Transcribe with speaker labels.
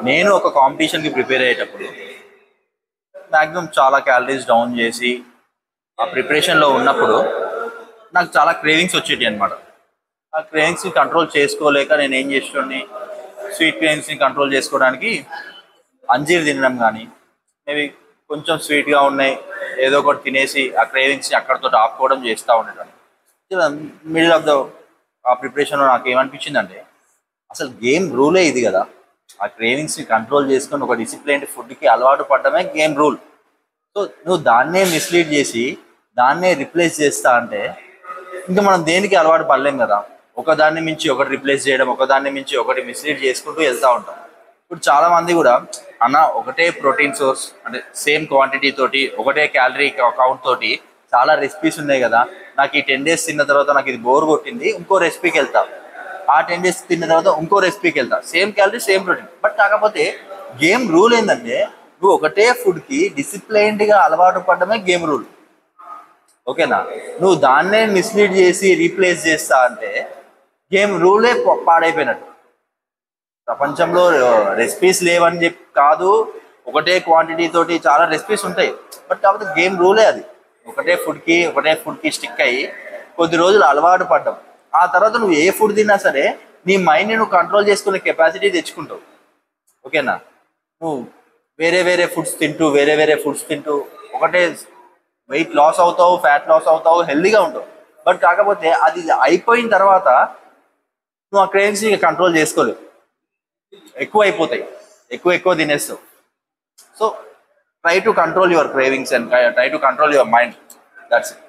Speaker 1: నేను ఒక కాంపిటీషన్కి ప్రిపేర్ అయ్యేటప్పుడు మ్యాక్సిమం చాలా క్యాలరీస్ డౌన్ చేసి ఆ ప్రిపరేషన్లో ఉన్నప్పుడు నాకు చాలా క్రేవింగ్స్ వచ్చేటి అనమాట. ఆ క్రేవింగ్స్ని కంట్రోల్ చేసుకోలేక నేను ఏం చేసేవాడిని, స్వీట్ క్రేవింగ్స్ని కంట్రోల్ చేసుకోవడానికి అంజీర్ తినడం కానీ, మేబీ కొంచెం స్వీట్గా ఉన్నాయి ఏదో ఒకటి తినేసి ఆ క్రేవింగ్స్ని అక్కడితో ఆపుకోవడం చేస్తూ ఉండేటాను. మిడిల్ ఆఫ్ ద ఆ ప్రిపరేషన్లో నాకు ఏమనిపించిందంటే, అసలు గేమ్ రూలే ఇది కదా. ఆ క్రేవింగ్స్ని కంట్రోల్ చేసుకొని ఒక డిసిప్లైన్డ్ ఫుడ్కి అలవాటు పడడమే గేమ్ రూల్. సో నువ్వు దాన్నే మిస్లీడ్ చేసి దాన్నే రిప్లేస్ చేస్తా అంటే ఇంకా మనం దేనికి అలవాటు పడలేం కదా. ఒకదాన్ని మించి ఒకటి రిప్లేస్ చేయడం, ఒకదాన్ని మించి ఒకటి మిస్లీడ్ చేసుకుంటూ వెళ్తూ ఉంటాం. ఇప్పుడు చాలా మంది కూడా అన్న ఒకటే ప్రోటీన్ సోర్స్ అంటే సేమ్ క్వాంటిటీ తోటి ఒకటే క్యాలరీ కౌంట్ తోటి చాలా రెసిపీస్ ఉన్నాయి కదా, నాకు ఈ 10 days తిన్న తర్వాత నాకు ఇది బోర్ కొట్టింది, ఇంకో రెసిపీకి వెళ్తా. ఆ 10 days తిన్న తర్వాత ఇంకో రెసిపీకి వెళ్తా, same calorie same protein. But కాకపోతే గేమ్ రూల్ ఏంటంటే నువ్వు ఒకటే ఫుడ్కి డిసిప్లైన్డ్గా అలవాటు పడడమే గేమ్ రూల్. ఓకేనా? నువ్వు దాన్నే మిస్లీడ్ చేసి రీప్లేస్ చేస్తా అంటే గేమ్ రూలే పాడైపోయినట్టు. ప్రపంచంలో రెసిపీస్ లేవని చెప్పి కాదు, ఒకటే క్వాంటిటీ తోటి చాలా రెసిపీస్ ఉంటాయి. బట్ కాకపోతే గేమ్ రూలే అది. ఒకటే ఫుడ్కి స్టిక్ అయ్యి కొద్ది రోజులు అలవాటు పడ్డం, ఆ తర్వాత నువ్వు ఏ ఫుడ్ తిన్నా సరే నీ మైండ్ని నువ్వు కంట్రోల్ చేసుకునే కెపాసిటీ తెచ్చుకుంటావు. ఓకేనా? నువ్వు వేరే ఫుడ్స్ తింటూ ఒకటే వెయిట్ లాస్ అవుతావు, ఫ్యాట్ లాస్ అవుతావు, హెల్దీగా ఉంటావు. బట్ కాకపోతే అది అయిపోయిన తర్వాత నువ్వు ఆ క్రేవింగ్స్ని కంట్రోల్ చేసుకోలేవు, ఎక్కువ అయిపోతాయి, ఎక్కువ తినేస్తావు. So try to control your cravings and try to control your mind. That's it.